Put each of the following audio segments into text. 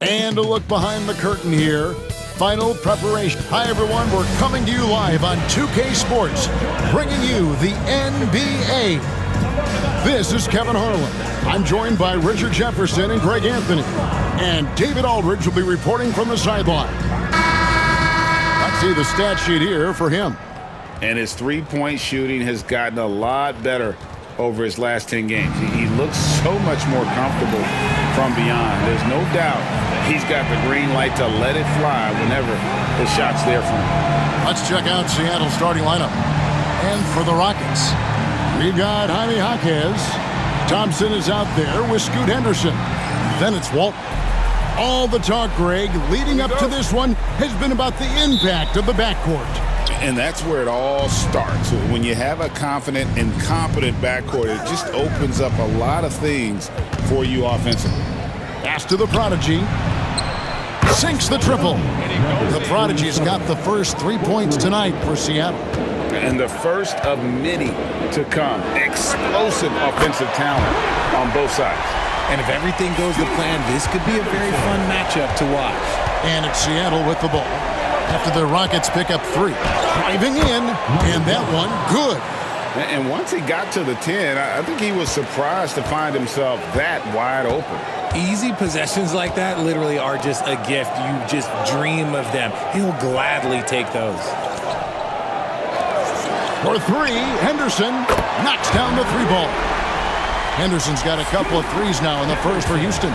And a look behind the curtain here. Final preparation. Hi, everyone. We're coming to you live on 2K Sports, bringing you the NBA. This is Kevin Harlan. I'm joined by Richard Jefferson and Greg Anthony. And David Aldridge will be reporting from the sideline. Let's see the stat sheet here for him. And his three-point shooting has gotten a lot better over his last 10 games. He looks so much more comfortable from beyond. There's no doubt he's got the green light to let it fly whenever the shot's there for him. Let's check out Seattle's starting lineup. And for the Rockets, we've got Jaime Jaquez. Thompson is out there with Scoot Henderson. Then it's Walton. All the talk, Greg, leading up to this one has been about the impact of the backcourt. And that's where it all starts. When you have a confident and competent backcourt, it just opens up a lot of things for you offensively. Pass to the Prodigy. Sinks the triple. The Prodigy's got the first 3 points tonight for Seattle. And the first of many to come. Explosive offensive talent on both sides. And if everything goes to plan, this could be a very fun matchup to watch. And it's Seattle with the ball. After the Rockets pick up 3. Driving in, and that one good. And once he got to the 10, I think he was surprised to find himself that wide open. Easy possessions like that literally are just a gift. You just dream of them. He'll gladly take those. For 3, Henderson knocks down the 3 ball. Henderson's got a couple of threes now in the first for Houston.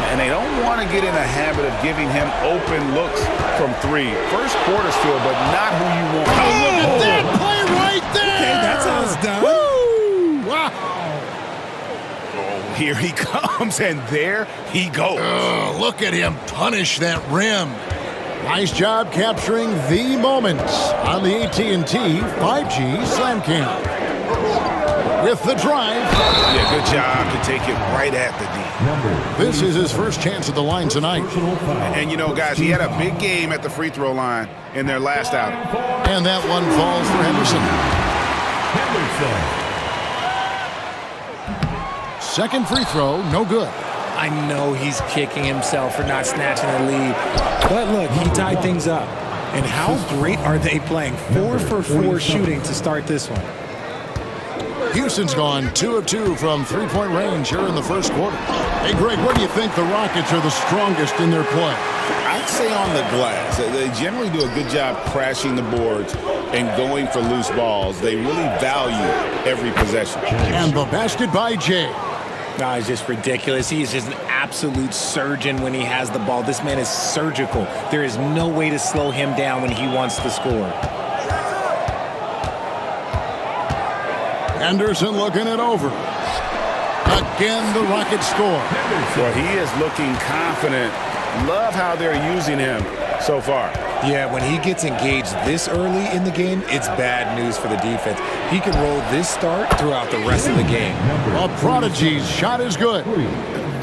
And they don't want to get in a habit of giving him open looks from 3. First quarter still, but not who you want. Oh, look at that play right there! Okay, that's how it's done. Woo! Wow! Here he comes, and there he goes. Look at him punish that rim. Nice job capturing the moments on the AT&T 5G Slam Cam. With the drive. Yeah, good job to take it right at the D. This is his first chance at the line tonight. And, you know, guys, he had a big game at the free throw line in their last outing. And that one falls for Henderson. Second free throw, no good. I know he's kicking himself for not snatching the lead. But look, he tied things up. And how great are they playing? 4 for 4 shooting to start this one. Houston's gone 2 of 2 from three-point range here in the first quarter. Hey, Greg, where do you think the Rockets are the strongest in their play? I'd say on the glass. They generally do a good job crashing the boards and going for loose balls. They really value every possession. And the basket by Jay. No, it's just ridiculous. He is just an absolute surgeon when he has the ball. This man is surgical. There is no way to slow him down when he wants to score. Henderson looking it over. Again, the Rockets score. Well, he is looking confident. Love how they're using him so far. Yeah, when he gets engaged this early in the game, it's bad news for the defense. He can roll this start throughout the rest of the game. A Prodigy's shot is good.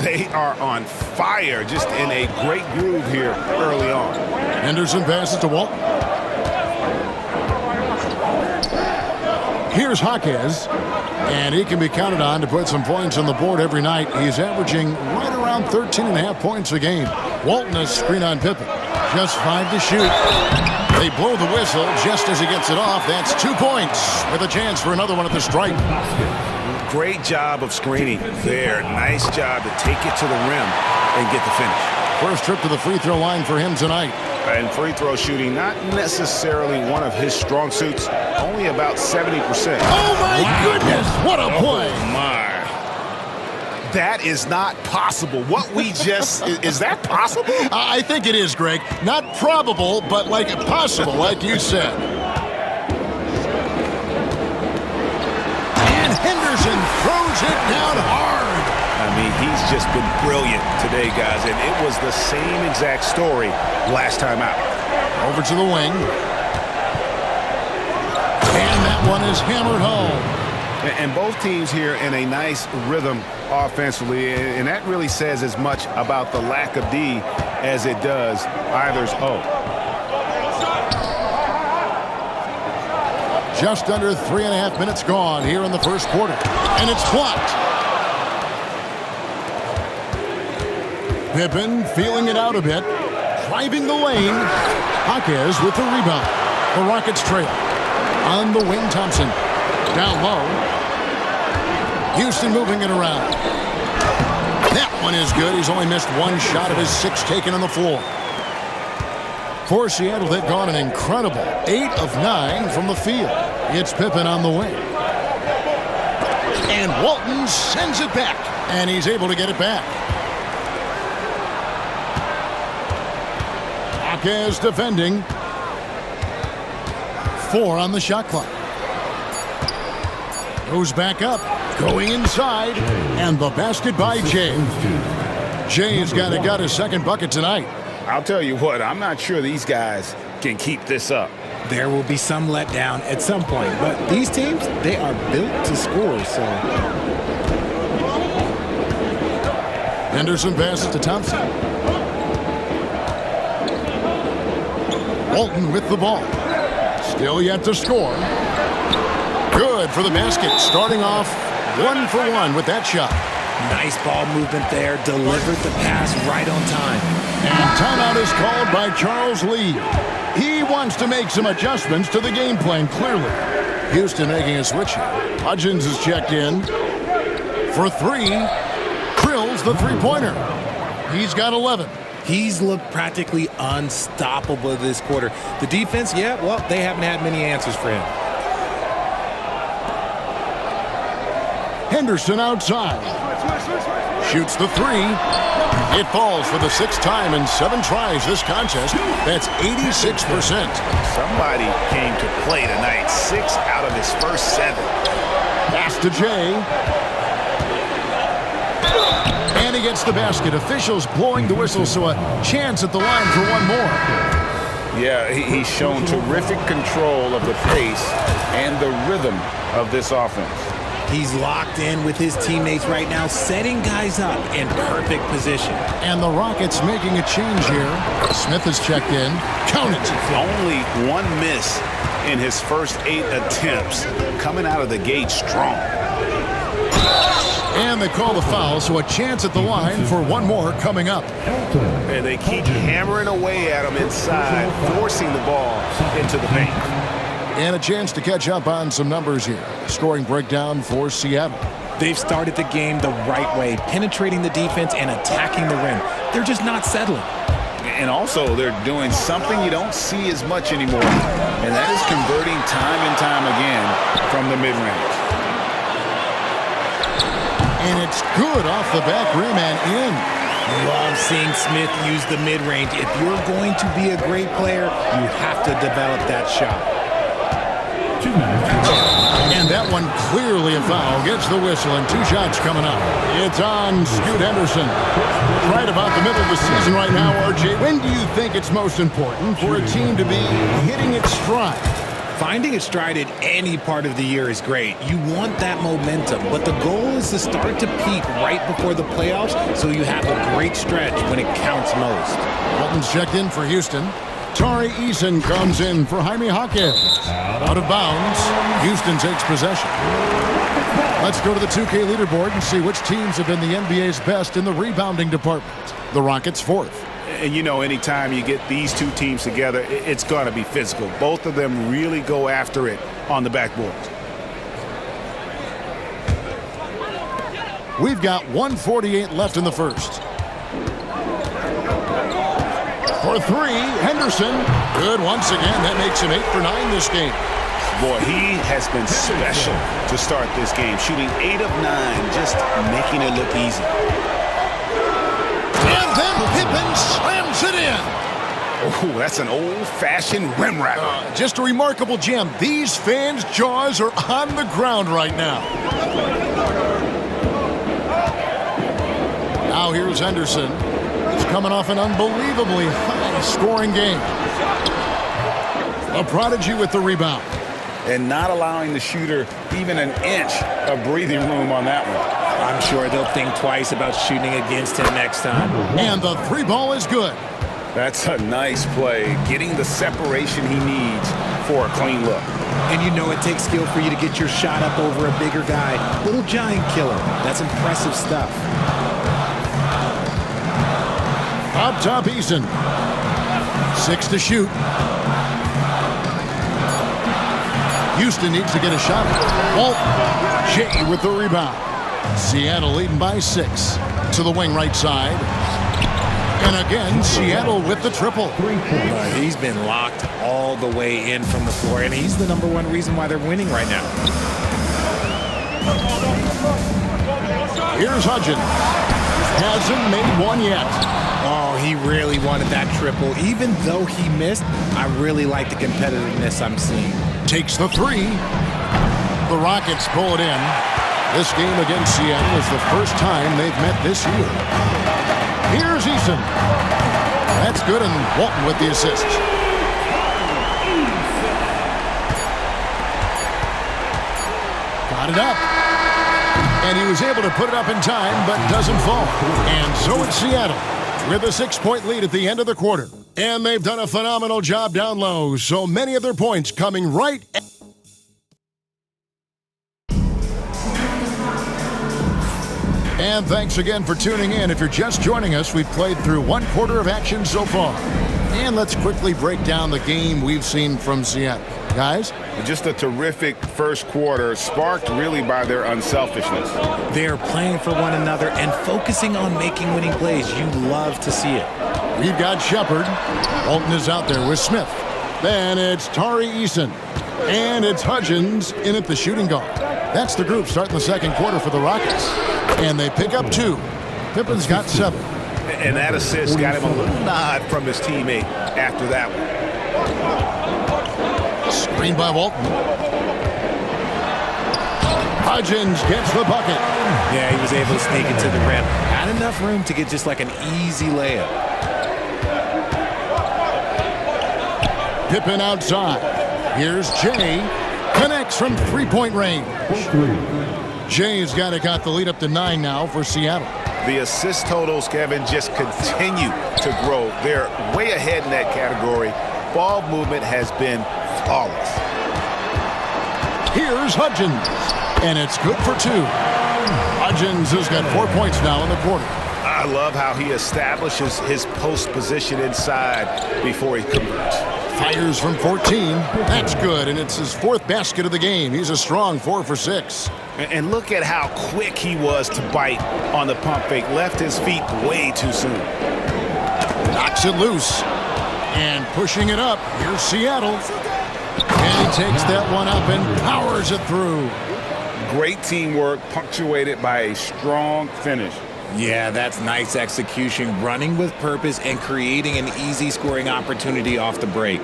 They are on fire, just in a great groove here early on. Henderson passes to Walton. Here's Jaquez, and he can be counted on to put some points on the board every night. He's averaging right around 13.5 points a game. Walton is screen on Pippen. Just 5 to shoot. They blow the whistle just as he gets it off. That's 2 points with a chance for another one at the stripe. Great job of screening there. Nice job to take it to the rim and get the finish. First trip to the free throw line for him tonight. And free throw shooting, not necessarily one of his strong suits, only about 70%. Oh, my goodness! What a play! Oh, my. That is not possible. What we just, is that possible? I think it is, Greg. Not probable, but like possible, like you said. And Henderson throws it down hard. I mean, he's just been brilliant today, guys, and it was the same exact story last time out. Over to the wing. And that one is hammered home. And both teams here in a nice rhythm offensively, and that really says as much about the lack of D as it does either's O. Just under 3.5 minutes gone here in the first quarter. And it's blocked. Pippen feeling it out a bit. Driving the lane. Jaquez with the rebound. The Rockets trail. On the wing, Thompson. Down low. Houston moving it around. That one is good. He's only missed one shot of his 6 taken on the floor. For Seattle, they've gone an incredible 8 of 9 from the field. It's Pippen on the wing. And Walton sends it back. And he's able to get it back. Jaquez defending. 4 on the shot clock. Goes back up. Going inside. And the basket by Jay. Jay's got his second bucket tonight. I'll tell you what, I'm not sure these guys can keep this up. There will be some letdown at some point, but these teams, they are built to score, so. Henderson passes to Thompson. Walton with the ball. Still yet to score. Good for the basket. Starting off 1 for 1 with that shot. Nice ball movement there. Delivered the pass right on time. And timeout is called by Charles Lee. He wants to make some adjustments to the game plan, clearly. Houston making a switch here. Hudgens is checked in for 3. Krill's the three-pointer. He's got 11. He's looked practically unstoppable this quarter. The defense, yeah, well, they haven't had many answers for him. Henderson outside. Shoots the 3. It falls for the 6th time in 7 tries this contest. That's 86%. Somebody came to play tonight. 6 out of his first 7. Pass to Jay. And he gets the basket. Officials blowing the whistle, so a chance at the line for one more. Yeah, he's shown terrific control of the pace and the rhythm of this offense. He's locked in with his teammates right now, setting guys up in perfect position. And the Rockets making a change here. Smith is checked in. Count it. Only 1 miss in his first 8 attempts. Coming out of the gate strong. And they call the foul, so a chance at the line for one more coming up. And they keep hammering away at him inside, forcing the ball into the paint. And a chance to catch up on some numbers here. Scoring breakdown for Seattle. They've started the game the right way, penetrating the defense and attacking the rim. They're just not settling. And also, they're doing something you don't see as much anymore, and that is converting time and time again from the mid-range. And it's good off the back rim and in. Love seeing Smith use the mid-range. If you're going to be a great player, you have to develop that shot. And that one clearly a foul. Gets the whistle and 2 shots coming up. It's on Scoot Henderson. Right about the middle of the season right now, RJ. When do you think it's most important for a team to be hitting its stride? Finding a stride at any part of the year is great. You want that momentum, but the goal is to start to peak right before the playoffs so you have a great stretch when it counts most. Walton's checked in for Houston. Tari Eason comes in for Jaime Jaquez. Out of bounds. Houston takes possession. Let's go to the 2K leaderboard and see which teams have been the NBA's best in the rebounding department. The Rockets 4th. And you know, anytime you get these 2 teams together, it's going to be physical. Both of them really go after it on the backboard. We've got 1:48 left in the first. For 3, Henderson. Good once again. That makes him 8 for 9 this game. Boy, he has been special to start this game. Shooting 8 of 9, just making it look easy. And then Pippen slams it in. Oh, that's an old-fashioned rim wrapper. Just a remarkable gem. These fans' jaws are on the ground right now. Now here's Henderson. He's coming off an unbelievably high-scoring game. A prodigy with the rebound. And not allowing the shooter even an inch of breathing room on that one. I'm sure they'll think twice about shooting against him next time. And the 3 ball is good. That's a nice play, getting the separation he needs for a clean look. And you know it takes skill for you to get your shot up over a bigger guy. Little giant killer. That's impressive stuff. Up top, Eason. 6 to shoot. Houston needs to get a shot. Walton. Jay with the rebound. Seattle leading by 6. To the wing right side. And again, Seattle with the triple. He's been locked all the way in from the floor, and he's the #1 reason why they're winning right now. Here's Hudgens. Hasn't made one yet. Oh, he really wanted that triple. Even though he missed, I really like the competitiveness I'm seeing. Takes the 3. The Rockets pull it in. This game against Seattle is the first time they've met this year. Here's Eason. That's good, and Walton with the assist. Got it up. And he was able to put it up in time, but doesn't fall. And so it's Seattle with a 6-point lead at the end of the quarter. And they've done a phenomenal job down low, so many of their points coming right. And thanks again for tuning in. If you're just joining us, we've played through 1 quarter of action so far. And let's quickly break down the game we've seen from Seattle. Guys? Just a terrific first quarter, sparked really by their unselfishness. They're playing for one another and focusing on making winning plays. You love to see it. We've got Shepard. Walton is out there with Smith. Then it's Tari Eason. And it's Hudgens in at the shooting guard. That's the group starting the second quarter for the Rockets. And they pick up 2. Pippen's got 7. And that assist got him a little nod from his teammate after that one. Screen by Walton. Hudgens gets the bucket. Yeah, he was able to sneak it to the rim. Had enough room to get just like an easy layup. Pippen outside. Here's Jay. Connects from 3-point range. Jay's got the lead up to 9 now for Seattle. The assist totals, Kevin, just continue to grow. They're way ahead in that category. Ball movement has been flawless. Here's Hudgens. And it's good for 2. Hudgens has got 4 points now in the quarter. I love how he establishes his post position inside before he converts. Fires from 14. That's good, and it's his 4th basket of the game. He's a strong 4 for 6. And look at how quick he was to bite on the pump fake. Left his feet way too soon. Knocks it loose. And pushing it up. Here's Seattle. And he takes that one up and powers it through. Great teamwork, punctuated by a strong finish. Yeah, that's nice execution, running with purpose and creating an easy scoring opportunity off the break.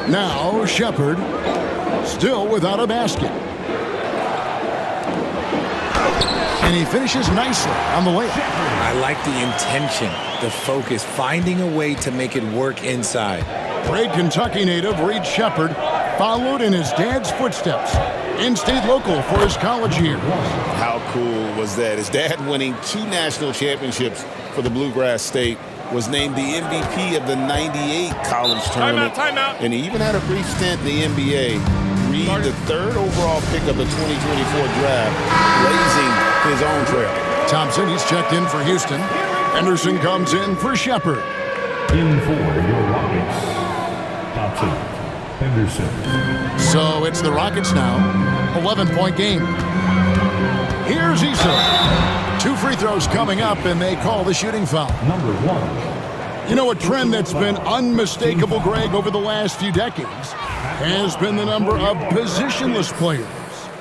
Now Shepard, still without a basket. And he finishes nicely on the layup. I like the intention, the focus, finding a way to make it work inside. Great Kentucky native Reed Shepard followed in his dad's footsteps and stayed local for his college years. How cool was that? His dad winning 2 national championships for the Bluegrass State, was named the MVP of the '98 college tournament. Timeout. And he even had a brief stint in the NBA. Reed, the 3rd overall pick of the 2024 draft, blazing his own trail. Thompson, he's checked in for Houston. Henderson comes in for Shepard. In for your Rockets, Thompson, Henderson. So it's the Rockets now. 11-point game. Here's Eason. 2 free throws coming up, and they call the shooting foul. Number 1. You know, a trend that's been unmistakable, Greg, over the last few decades has been the number of positionless players.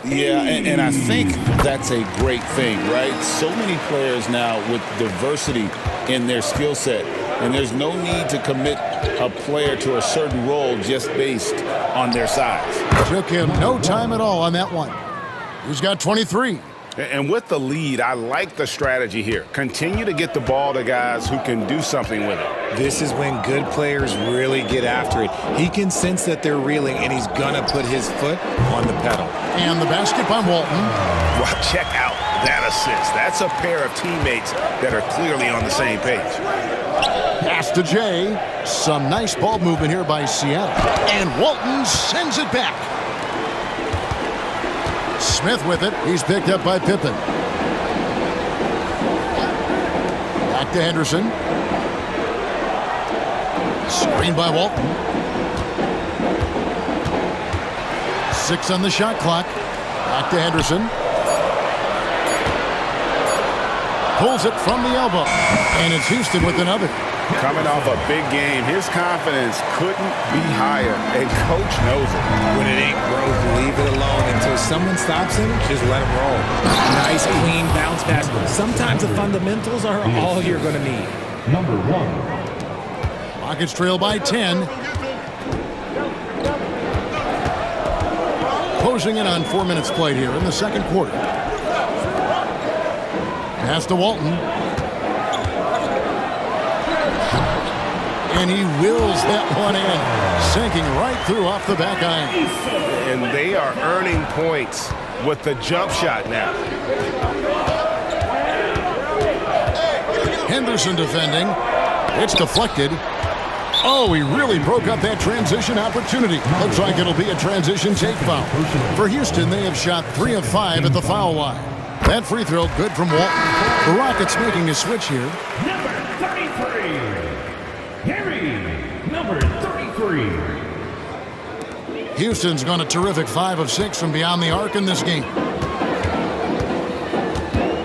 Yeah, and I think that's a great thing, right? So many players now with diversity in their skill set, and there's no need to commit a player to a certain role just based on their size. Took him no time at all on that one. He's got 23. And with the lead, I like the strategy here. Continue to get the ball to guys who can do something with it. This is when good players really get after it. He can sense that they're reeling, and he's going to put his foot on the pedal. And the basket by Walton. Well, check out that assist. That's a pair of teammates that are clearly on the same page. Pass to Jay. Some nice ball movement here by Seattle. And Walton sends it back. Smith with it. He's picked up by Pippen. Back to Henderson. Screen by Walton. 6 on the shot clock. Back to Henderson. Pulls it from the elbow. And it's Houston with another. Coming off a big game, his confidence couldn't be higher, and coach knows it. When it ain't broke, leave it alone until someone stops him. Just let him roll. Nice, clean bounce pass. Sometimes the fundamentals are all you're going to need. Number 1. Rockets trail by 10. Closing in on 4 minutes played here in the second quarter. Pass to Walton. And he wills that one in, sinking right through off the back iron. And they are earning points with the jump shot now. Henderson defending. It's deflected. Oh, he really broke up that transition opportunity. Looks like it'll be a transition take foul. For Houston, they have shot 3 of 5 at the foul line. That free throw good from Walton. The Rockets making a switch here. Number 33. Harry, number 33. Houston's gone a terrific 5 of 6 from beyond the arc in this game.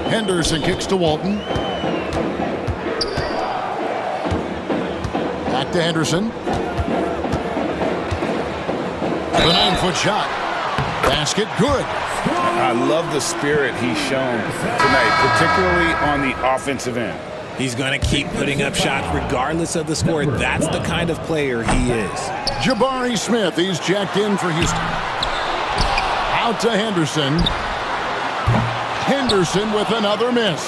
Henderson kicks to Walton. Back to Henderson. The 9-foot shot. Basket good. I love the spirit he's shown tonight, particularly on the offensive end. He's going to keep putting up shots regardless of the score. That's the kind of player he is. Jabari Smith, he's checked in for Houston. Out to Henderson. Henderson with another miss.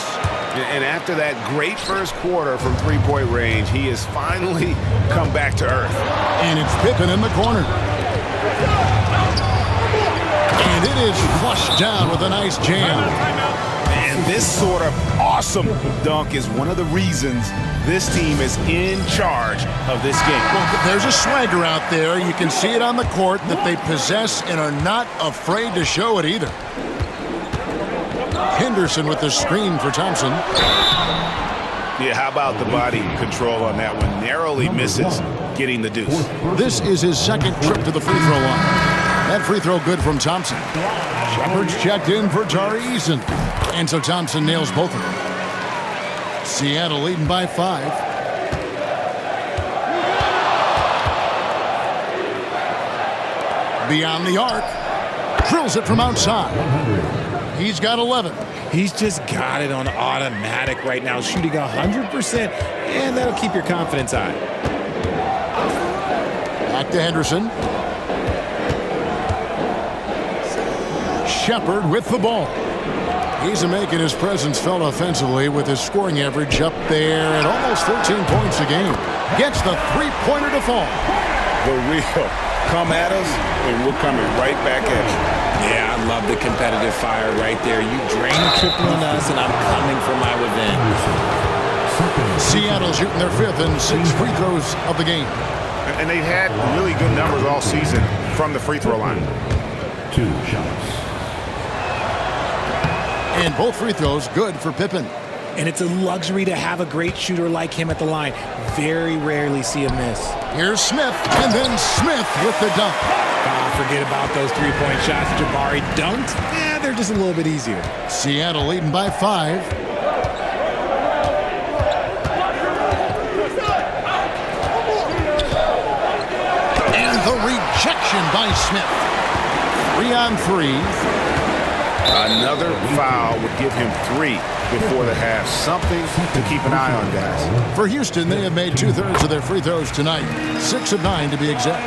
And after that great first quarter from three-point range, he has finally come back to earth. And it's Pippen in the corner. And it is flushed down with a nice jam. And this sort of awesome dunk is one of the reasons this team is in charge of this game. Well, there's a swagger out there. You can see it on the court that they possess and are not afraid to show it either. Henderson with the screen for Thompson. Yeah, how about the body control on that one? Narrowly misses getting the deuce. This is his second trip to the free throw line. That free throw good from Thompson. Shepard's checked in for Tari Eason. And so Thompson nails both of them. Seattle leading by 5. Beyond the arc. Drills it from outside. He's got 11. He's just got it on automatic right now, shooting 100%, and that'll keep your confidence high. Back to Henderson. Shepard with the ball. He's making his presence felt offensively with his scoring average up there at almost 13 points a game. Gets the three-pointer to fall. The real come at us, and we're coming right back at you. Yeah, I love the competitive fire right there. You drain the triple on us, and I'm coming for my revenge. Seattle shooting their 5th and 6th free throws of the game. And they've had really good numbers all season from the free throw line. 2 shots. And both free throws good for Pippen. And it's a luxury to have a great shooter like him at the line. Very rarely see a miss. Here's Smith, and then Smith with the dunk. Forget about those three-point shots Jabari dunked. Yeah, they're just a little bit easier. Seattle leading by 5. And the rejection by Smith. 3 on 3. Another foul would give him 3 before the half. Something to keep an eye on, guys. For Houston, they have made 2/3 of their free throws tonight. 6 of 9 to be exact.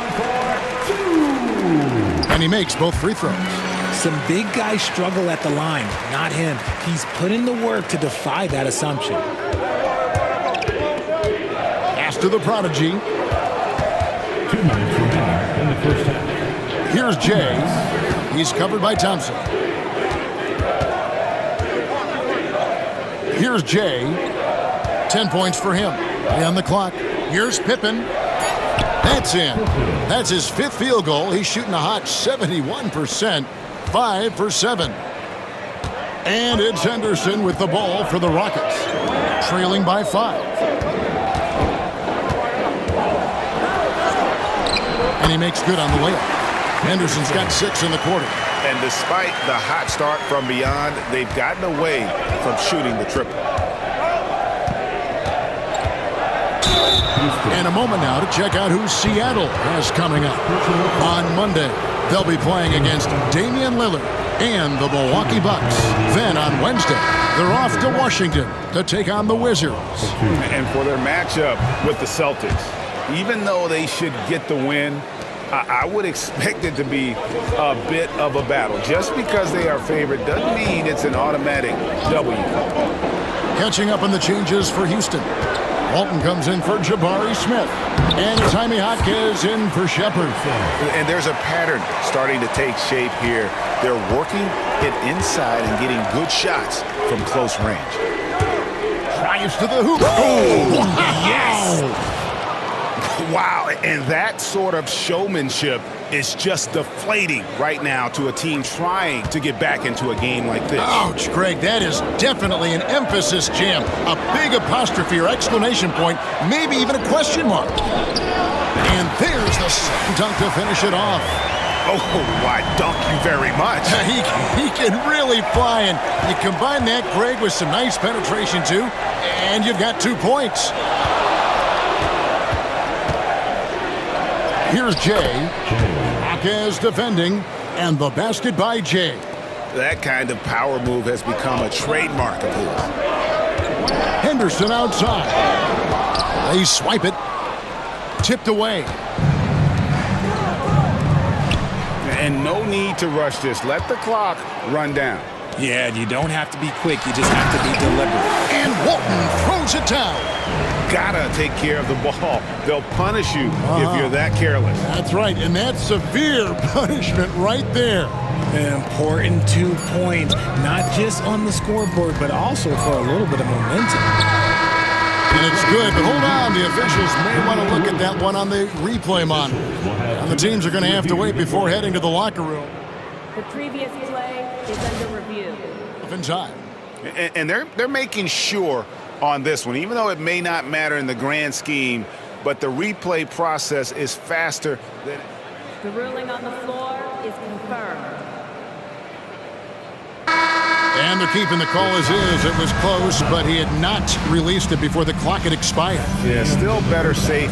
And he makes both free throws. Some big guys struggle at the line, not him. He's put in the work to defy that assumption. Pass to the prodigy. 2 minutes remaining in the first half. Here's Jay. He's covered by Thompson. Here's Jay. 10 points for him. On the clock. Here's Pippen. That's in. That's his 5th field goal. He's shooting a hot 71%. 5 for 7. And it's Henderson with the ball for the Rockets, trailing by 5. And he makes good on the layup. Henderson's got 6 in the quarter. And despite the hot start from beyond, they've gotten away from shooting the triple. And a moment now to check out who Seattle has coming up. On Monday, they'll be playing against Damian Lillard and the Milwaukee Bucks. Then on Wednesday, they're off to Washington to take on the Wizards. And for their matchup with the Celtics, even though they should get the win, I would expect it to be a bit of a battle. Just because they are favored doesn't mean it's an automatic W. Catching up on the changes for Houston. Walton comes in for Jabari Smith. And Jaime Jaquez in for Shepherd. And there's a pattern starting to take shape here. They're working it inside and getting good shots from close range. Drives to the hoop. Oh, wow. yes! Wow, and that sort of showmanship is just deflating right now to a team trying to get back into a game like this. Ouch, Greg, that is definitely an emphasis jam. A big apostrophe or exclamation point, maybe even a question mark. And there's the dunk to finish it off. Oh, why, dunk you very much. He can really fly, and you combine that, Greg, with some nice penetration, too, and you've got 2 points. Here's Jay. Jaquez defending, and the basket by Jay. That kind of power move has become a trademark of his. Henderson outside. They swipe it. Tipped away. And no need to rush this. Let the clock run down. Yeah, you don't have to be quick. You just have to be deliberate. And Walton throws it down. Gotta take care of the ball. They'll punish you if you're that careless. That's right, and that's severe punishment right there. An important 2 points, not just on the scoreboard, but also for a little bit of momentum. And it's good, but hold on. The officials may want to look at that one on the replay monitor. And the teams are going to have to wait before heading to the locker room. The previous play is under review. In time. And they're making sure on this one, even though it may not matter in the grand scheme, but the replay process is faster than... The ruling on the floor is confirmed. And they're keeping the call as is. It was close, but he had not released it before the clock had expired. Yeah, still better safe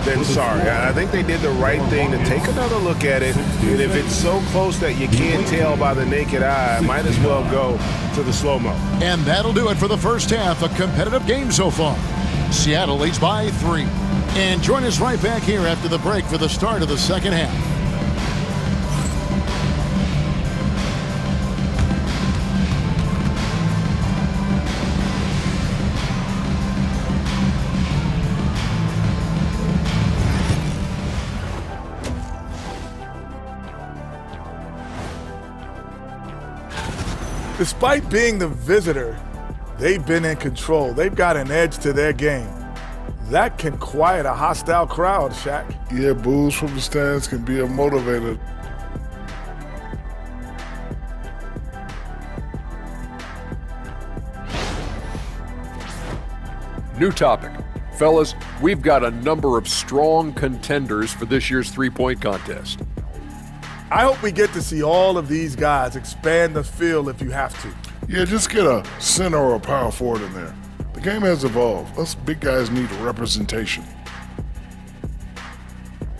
than sorry. I think they did the right thing to take another look at it. And if it's so close that you can't tell by the naked eye, might as well go to the slow-mo. And that'll do it for the first half. A competitive game so far. Seattle leads by 3. And join us right back here after the break for the start of the second half. Despite being the visitor, they've been in control. They've got an edge to their game. That can quiet a hostile crowd, Shaq. Yeah, boos from the stands can be a motivator. New topic. Fellas, we've got a number of strong contenders for this year's three-point contest. I hope we get to see all of these guys expand the field if you have to. Yeah, just get a center or a power forward in there. The game has evolved. Us big guys need representation.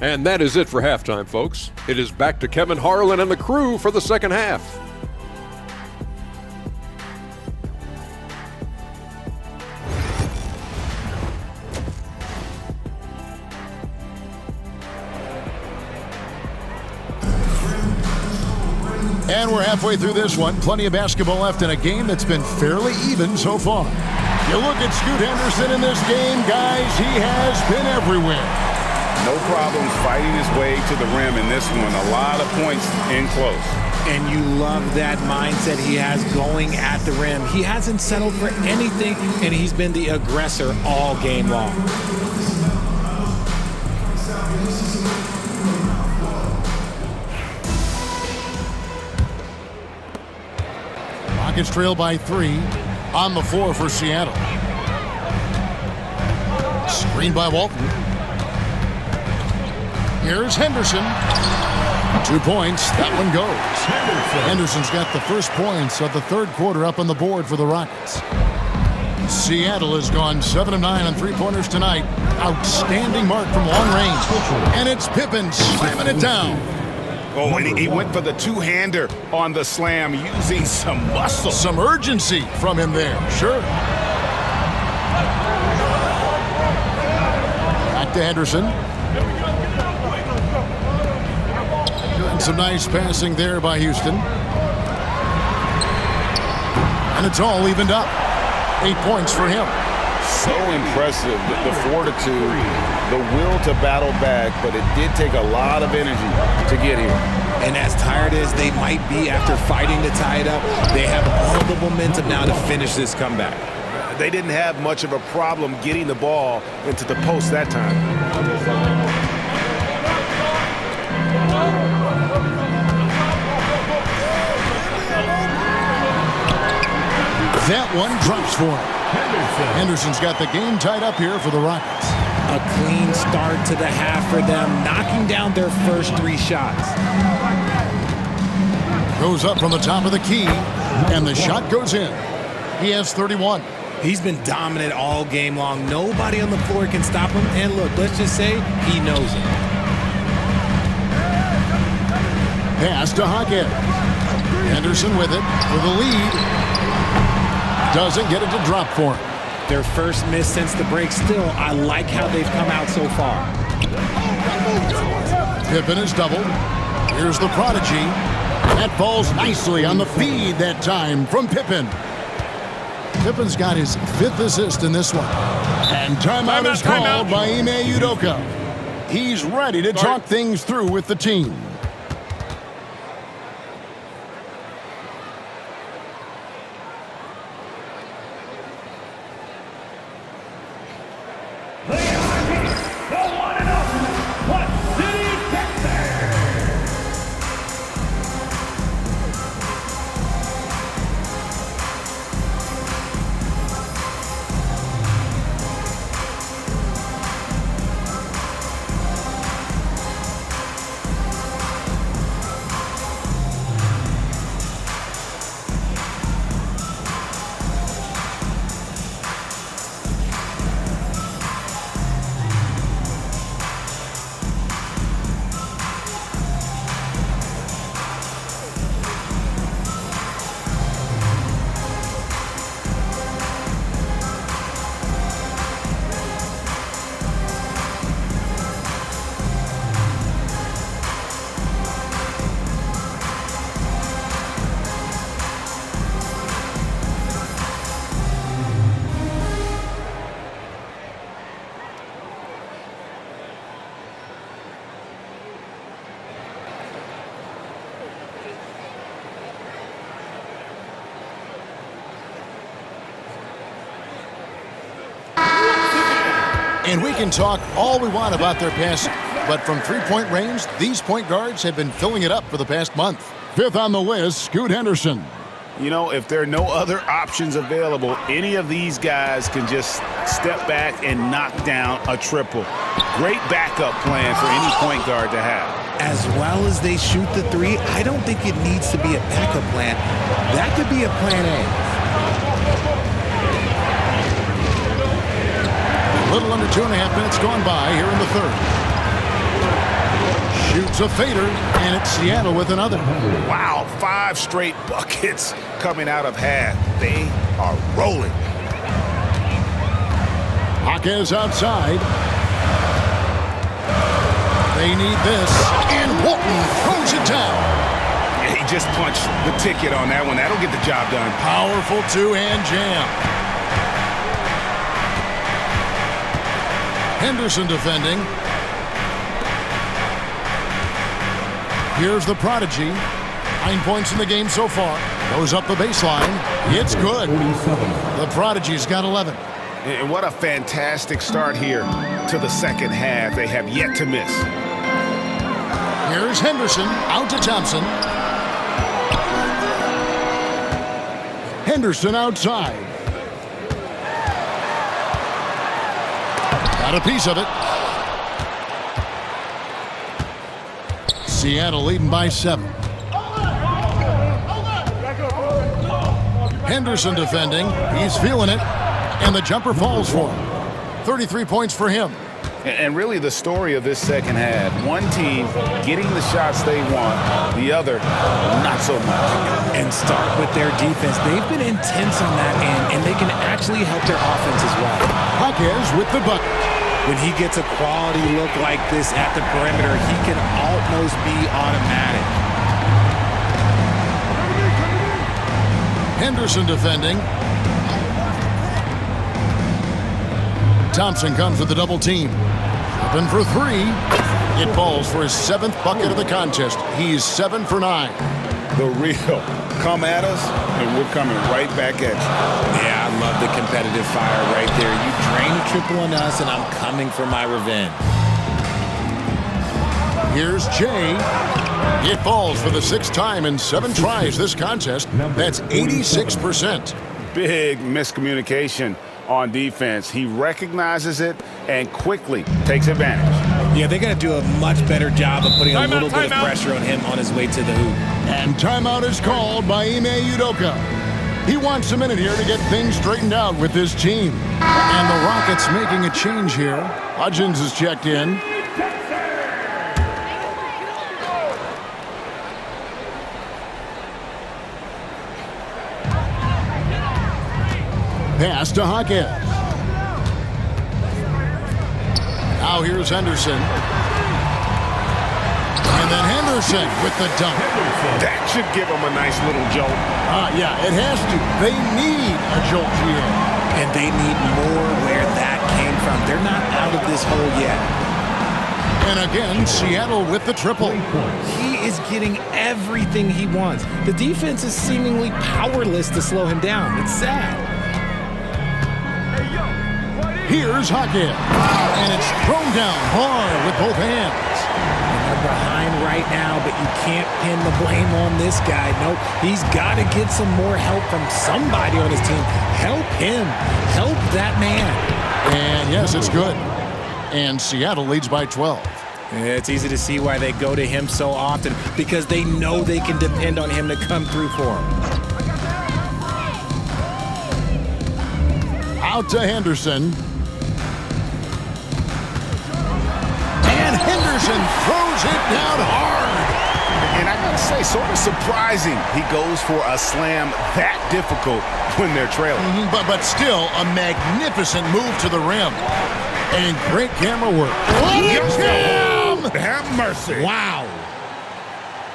And that is it for halftime, folks. It is back to Kevin Harlan and the crew for the second half. And we're halfway through this one. Plenty of basketball left in a game that's been fairly even so far. You look at Scoot Henderson in this game, guys, he has been everywhere. No problems fighting his way to the rim in this one. A lot of points in close. And you love that mindset he has going at the rim. He hasn't settled for anything, and he's been the aggressor all game long. Rockets trail by 3 on the floor for Seattle. Screen by Walton. Here's Henderson. 2 points. That one goes. Henderson's got the first points of the third quarter up on the board for the Rockets. Seattle has gone 7 of 9 on three-pointers tonight. Outstanding mark from long range. And it's Pippen slamming it down. Oh, and he went for the two-hander on the slam, using some muscle. Some urgency from him there, sure. Back to Henderson. And some nice passing there by Houston. And it's all evened up. 8 points for him. So impressive, the fortitude, the will to battle back, but it did take a lot of energy to get here. And as tired as they might be after fighting to tie it up, they have all the momentum now to finish this comeback. They didn't have much of a problem getting the ball into the post that time. That one drops for him. Henderson's got the game tied up here for the Rockets. A clean start to the half for them, knocking down their first 3 shots. Goes up from the top of the key, and the shot goes in. He has 31. He's been dominant all game long. Nobody on the floor can stop him. And look, let's just say he knows it. Pass to Hackett. Henderson with it for the lead. Doesn't get it to drop for him. Their first miss since the break. Still, I like how they've come out so far. Pippen is doubled. Here's the prodigy. That falls nicely on the feed that time from Pippen. Pippen's got his 5th assist in this one. And timeout is called by Ime Udoka. He's ready to talk things through with the team. And we can talk all we want about their passing, but from three-point range, these point guards have been filling it up for the past month. 5th on the list, Scoot Henderson. You know, if there are no other options available, any of these guys can just step back and knock down a triple. Great backup plan for any point guard to have. As well as they shoot the 3, I don't think it needs to be a backup plan. That could be a plan A. A little under 2.5 minutes gone by here in the third. Shoots a fader, and it's Seattle with another. Wow, 5 straight buckets coming out of half. They are rolling. Jaquez outside. They need this, and Walton throws it down. He just punched the ticket on that one. That'll get the job done. Powerful two-hand jam. Henderson defending. Here's the prodigy. 9 points in the game so far. Goes up the baseline. It's good. The prodigy's got 11. And what a fantastic start here to the second half. They have yet to miss. Here's Henderson out to Thompson. Henderson outside. Got a piece of it. Seattle leading by 7. Henderson defending. He's feeling it. And the jumper falls for him. 33 points for him. And really the story of this second half, one team getting the shots they want, the other not so much. And start with their defense. They've been intense on that end, and they can actually help their offense as well. Jaquez with the bucket. When he gets a quality look like this at the perimeter, he can almost be automatic. Henderson defending. Thompson comes with the double team. Open for 3. It falls for his 7th bucket of the contest. He's 7 for 9. The real come at us, and we're coming right back at you. Yeah, I love the competitive fire right there. You drain a triple on us, and I'm coming for my revenge. Here's Jay. It falls for the 6th time in 7 tries this contest. That's 86%. Big miscommunication on defense. He recognizes it and quickly takes advantage. Yeah, they got to do a much better job of putting a little bit of pressure on him on his way to the hoop. And timeout is called by Ime Udoka. He wants a minute here to get things straightened out with this team. And the Rockets making a change here. Hudgens is checked in. Pass to Jaquez. Now here's Henderson. And then Henderson with the dunk. That should give them a nice little jolt. Yeah, it has to. They need a jolt here. And they need more where that came from. They're not out of this hole yet. And again, Seattle with the triple. He is getting everything he wants. The defense is seemingly powerless to slow him down. It's sad. Here's Jaquez. And it's thrown down hard with both hands. And they're behind right now, but you can't pin the blame on this guy. Nope, he's got to get some more help from somebody on his team. Help him. Help that man. And yes, it's good. And Seattle leads by 12. It's easy to see why they go to him so often, because they know they can depend on him to come through for them. Out to Henderson. And Henderson throws it down hard. And I gotta say, sort of surprising he goes for a slam that difficult when they're trailing. But still a magnificent move to the rim. And great camera work. Have mercy. Wow.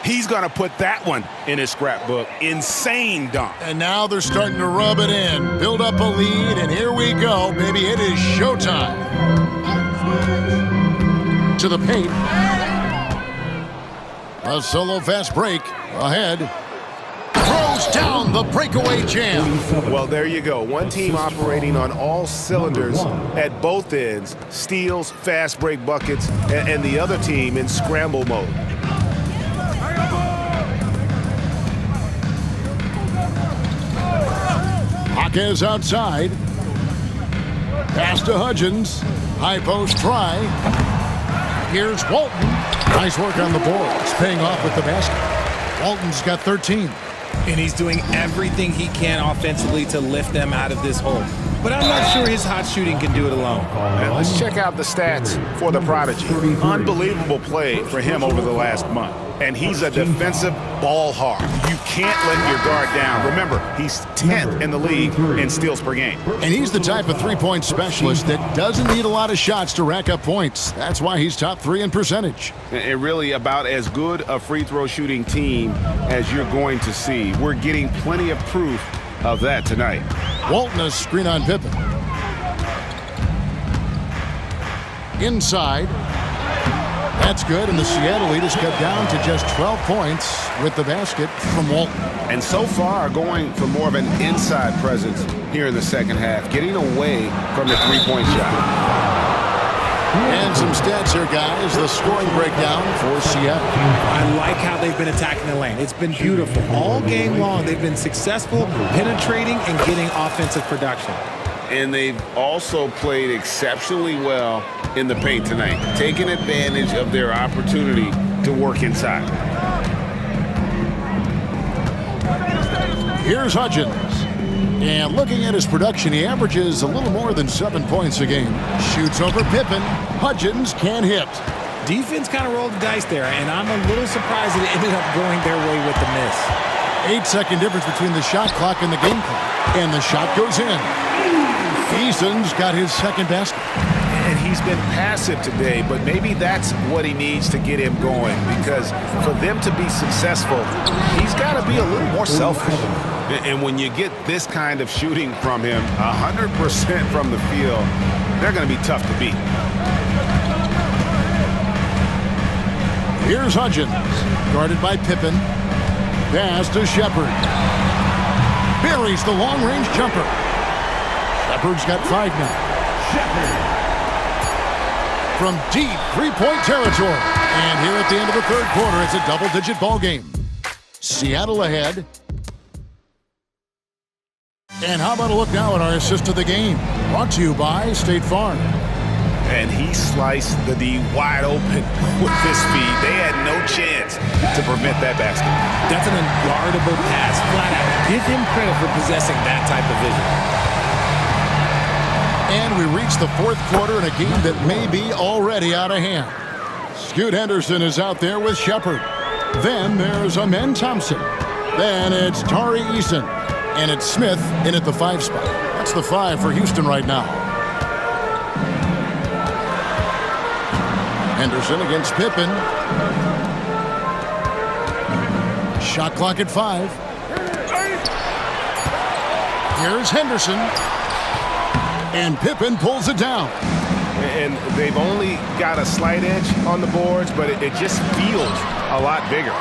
He's gonna put that one in his scrapbook. Insane dunk. And now they're starting to rub it in. Build up a lead, and here we go, baby. It is showtime. To the paint. A solo fast break ahead. Throws down the breakaway jam. Well, there you go. One team operating on all cylinders at both ends. Steals, fast break buckets, and the other team in scramble mode. Jaquez outside. Pass to Hudgens. High post try. Here's Walton. Nice work on the board. It's paying off with the basket. Walton's got 13. And he's doing everything he can offensively to lift them out of this hole. But I'm not sure his hot shooting can do it alone. And let's check out the stats for the prodigy. Unbelievable play for him over the last month. And he's a defensive ball hog. You can't let your guard down. Remember, he's 10th in the league in steals per game. And he's the type of three-point specialist that doesn't need a lot of shots to rack up points. That's why he's top 3 in percentage. And really about as good a free throw shooting team as you're going to see. We're getting plenty of proof of that tonight. Walton a screen on Pippen. Inside. That's good, and the Seattle lead is cut down to just 12 points with the basket from Walton. And so far going for more of an inside presence here in the second half, getting away from the three-point shot. And some stats here, guys. The scoring breakdown for Seattle. I like how they've been attacking the lane. It's been beautiful. All game long, they've been successful penetrating and getting offensive production. And they've also played exceptionally well in the paint tonight, taking advantage of their opportunity to work inside. Here's Hudgens. And looking at his production, he averages a little more than 7 points a game. Shoots over Pippen. Hudgens can't hit. Defense kind of rolled the dice there, and I'm a little surprised that it ended up going their way with the miss. 8-second difference between the shot clock and the game clock. And the shot goes in. Eason's got his second basket. And he's been passive today, but maybe that's what he needs to get him going, because for them to be successful, he's got to be a little more selfish. And when you get this kind of shooting from him, 100% from the field, they're going to be tough to beat. Here's Hudgens, guarded by Pippen. Pass to Shepard. Buries the long-range jumper. Shepard's got 5 now. From deep three-point territory. And here at the end of the third quarter, it's a double-digit ball game. Seattle ahead. And how about a look now at our assist of the game? Brought to you by State Farm. And he sliced the D wide open with his speed. They had no chance to prevent that basket. That's an unguardable pass, flat out. Give him credit for possessing that type of vision. And we reach the fourth quarter in a game that may be already out of hand. Scoot Henderson is out there with Shepard. Then there's Amen Thompson. Then it's Tari Eason. And it's Smith in at the 5 spot. That's the 5 for Houston right now. Henderson against Pippen. Shot clock at 5. Here's Henderson. And Pippen pulls it down. And they've only got a slight edge on the boards, but it just feels a lot bigger.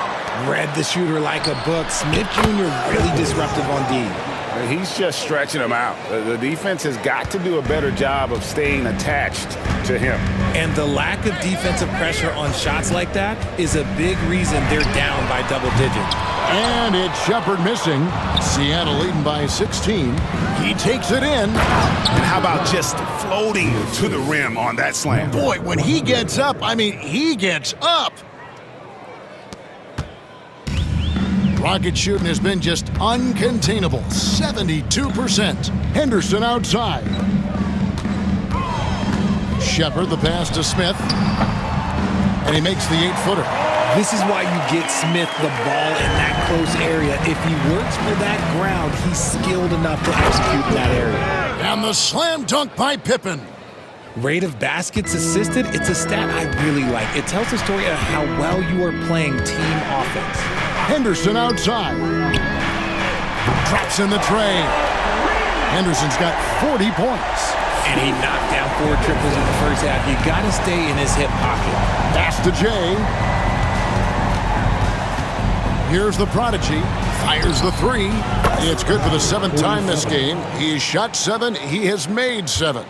Read the shooter like a book. Smith Jr. really disruptive on D. He's just stretching him out. The defense has got to do a better job of staying attached to him. And the lack of defensive pressure on shots like that is a big reason they're down by double digits. And it's Shepard missing. Seattle leading by 16. He takes it in. And how about just floating to the rim on that slam? Boy, when he gets up, I mean, he gets up. Rocket shooting has been just uncontainable. 72%. Henderson outside. Shepard, the pass to Smith. And he makes the 8-footer. This is why you get Smith the ball in that close area. If he works for that ground, he's skilled enough to execute in that area. And the slam dunk by Pippen. Rate of baskets assisted, it's a stat I really like. It tells the story of how well you are playing team offense. Henderson outside. Drops in the tray. Henderson's got 40 points. And he knocked down 4 triples in the first half. You got to stay in his hip pocket. Pass to Jay. Here's the prodigy. Fires the 3. It's good for the 7th time this game. He's shot 7. He has made 7.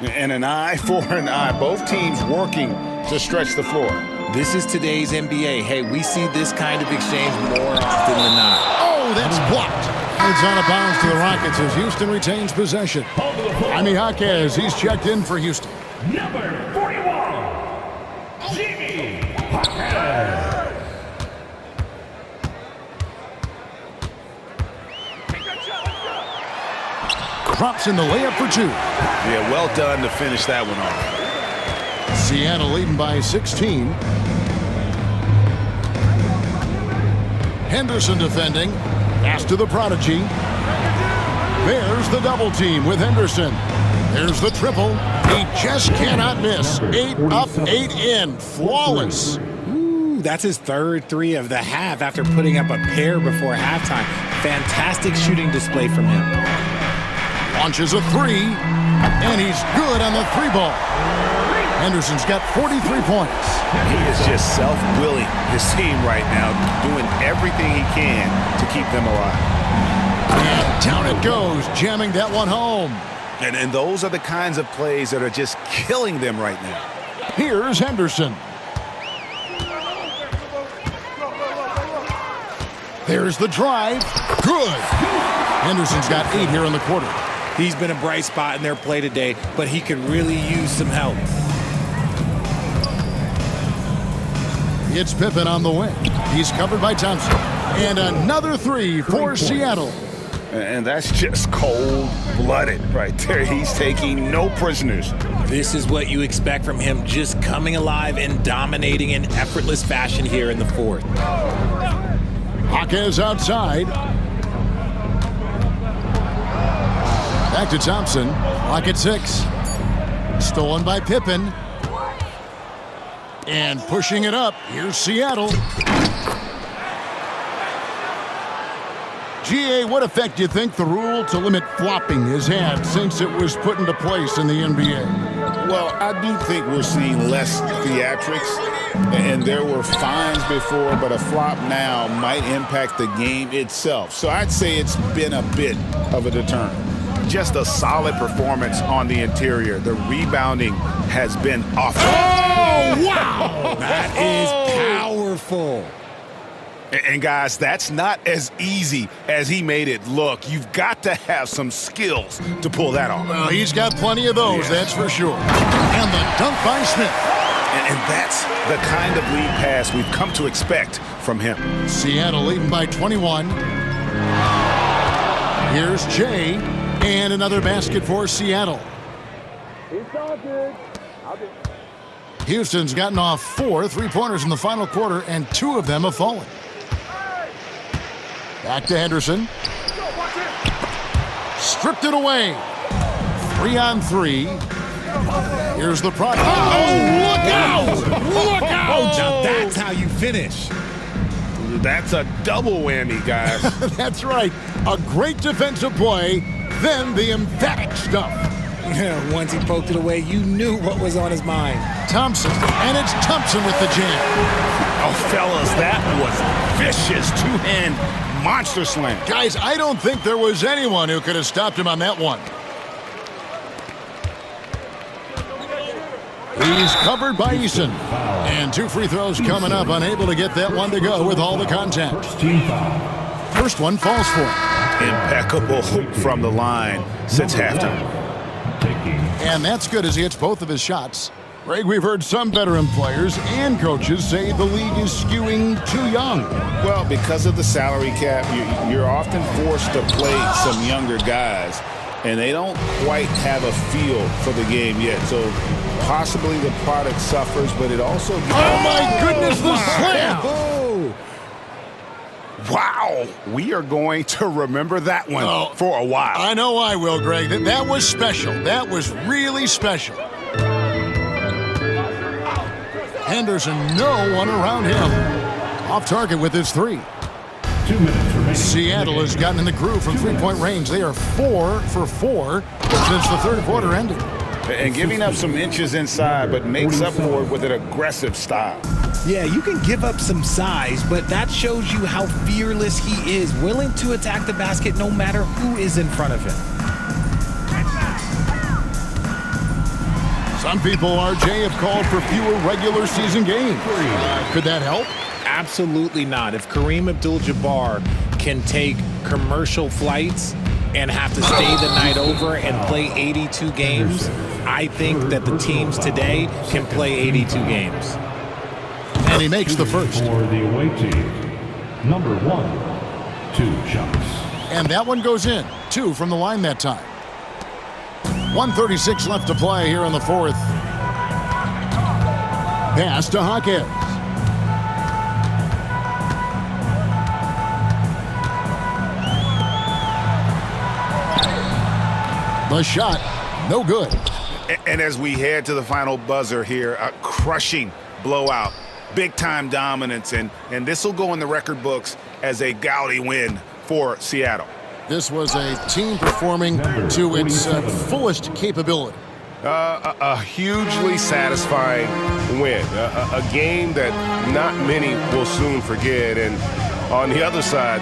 And an eye for an eye. Both teams working to stretch the floor. This is today's NBA. Hey, we see this kind of exchange more often than not. Oh, that's blocked. It's out of bounds to the Rockets as Houston retains possession. Jaime Jaquez, he's checked in for Houston. Number 41, Jaime Jaquez. Drops in the layup for 2. Yeah, well done to finish that one off. Seattle leading by 16. Henderson defending. Pass to the prodigy. There's the double team with Henderson. There's the triple. He just cannot miss. 8 up, 8 in. Flawless. Ooh, that's his third 3 of the half after putting up a pair before halftime. Fantastic shooting display from him. Launches a 3, and he's good on the 3-ball. Henderson's got 43 points. He is just self-willing his team right now, doing everything he can to keep them alive. And down it goes, jamming that one home. And those are the kinds of plays that are just killing them right now. Here's Henderson. There's the drive. Good. Henderson's got 8 here in the quarter. He's been a bright spot in their play today, but he could really use some help. It's Pippen on the wing. He's covered by Thompson. And another 3 for Seattle. And that's just cold-blooded right there. He's taking no prisoners. This is what you expect from him, just coming alive and dominating in effortless fashion here in the fourth. Jaquez outside. Back to Thompson. Clock at 6. Stolen by Pippen. And pushing it up. Here's Seattle. GA, what effect do you think the rule to limit flopping has had since it was put into place in the NBA? Well, I do think we're seeing less theatrics, and there were fines before, but a flop now might impact the game itself. So I'd say it's been a bit of a deterrent. Just a solid performance on the interior. The rebounding has been off. Oh, wow! That is powerful. And guys, that's not as easy as he made it look. You've got to have some skills to pull that off. Well, he's got plenty of those, that's for sure. And the dunk by Smith. And that's the kind of lead pass we've come to expect from him. Seattle leading by 21. Here's Jay, and another basket for Seattle. Houston's gotten off 4 3-pointers in the final quarter, and 2 of them have fallen. Back to Henderson. Stripped it away. 3-on-3. Here's the product. Oh, look out! Look out! Now that's how you finish. That's a double whammy, guys. That's right. A great defensive play, then the emphatic stuff. Once he poked it away, you knew what was on his mind. Thompson, and it's Thompson with the jam. Oh, fellas, that was vicious. Two-hand monster slam. Guys, I don't think there was anyone who could have stopped him on that one. He's covered by Eason. And 2 free throws coming up, unable to get that one to go with all the contact. First one falls for him. Impeccable from the line since halftime. And that's good as he hits both of his shots. Greg, we've heard some veteran players and coaches say the league is skewing too young. Well, because of the salary cap, you're often forced to play some younger guys, and they don't quite have a feel for the game yet. So possibly the product suffers, but it also... Oh, my goodness, the slam! Oh. Wow, we are going to remember that one for a while. I know I will, Greg. That was special. That was really special. Henderson, no one around him. Off target with his 3. 2 minutes remaining. Seattle has gotten in the groove from 3-point range. They are 4 for 4 since the third quarter ended. And giving up some inches inside, but makes up for it with an aggressive style. Yeah, you can give up some size, but that shows you how fearless he is, willing to attack the basket no matter who is in front of him. Some people, RJ, have called for fewer regular season games. Could that help? Absolutely not. If Kareem Abdul-Jabbar can take commercial flights and have to stay the night over and play 82 games, I think that the teams today can play 82 games. And he makes the first. For the away team, number 1, 2 shots. And that one goes in. 2 from the line that time. 1:36 left to play here in the fourth. Pass to Jaquez. The shot, no good. And as we head to the final buzzer here, a crushing blowout, big-time dominance, and this will go in the record books as a gaudy win for Seattle. This was a team performing to its fullest capability. A hugely satisfying win, a game that not many will soon forget, and on the other side,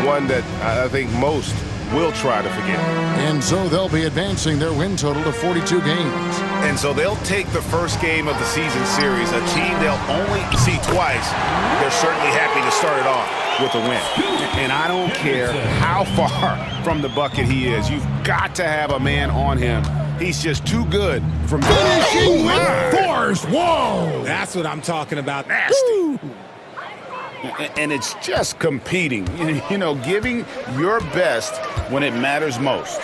one that I think most will try to forget. And so they'll be advancing their win total to 42 games. And so they'll take the first game of the season series, a team they'll only see twice. They're certainly happy to start it off with a win. And I don't care how far from the bucket he is. You've got to have a man on him. He's just too good from finishing with force. Whoa! That's what I'm talking about. Nasty. And it's just competing, you know, giving your best when it matters most.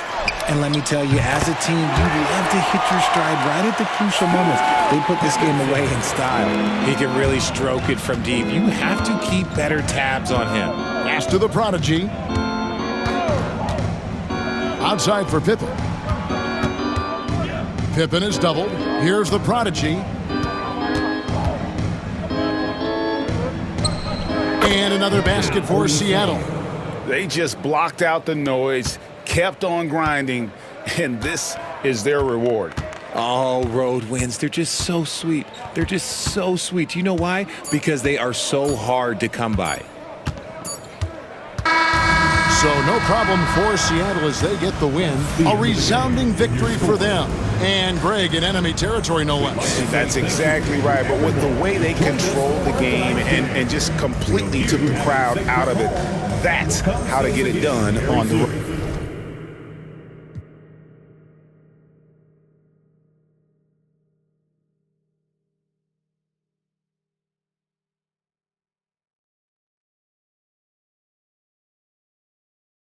And let me tell you, as a team, you love to hit your stride right at the crucial moments. They put this game away in style. He can really stroke it from deep. You have to keep better tabs on him. Pass to the prodigy. Outside for Pippen. Pippen is doubled. Here's the prodigy. And another basket for Seattle. They just blocked out the noise, kept on grinding, and this is their reward. Oh, road wins. They're just so sweet. They're just so sweet. You know why? Because they are so hard to come by. So no problem for Seattle as they get the win. A resounding victory for them. And Greg in enemy territory, no less. That's exactly right. But with the way they controlled the game and just completely took the crowd out of it, that's how to get it done on the road.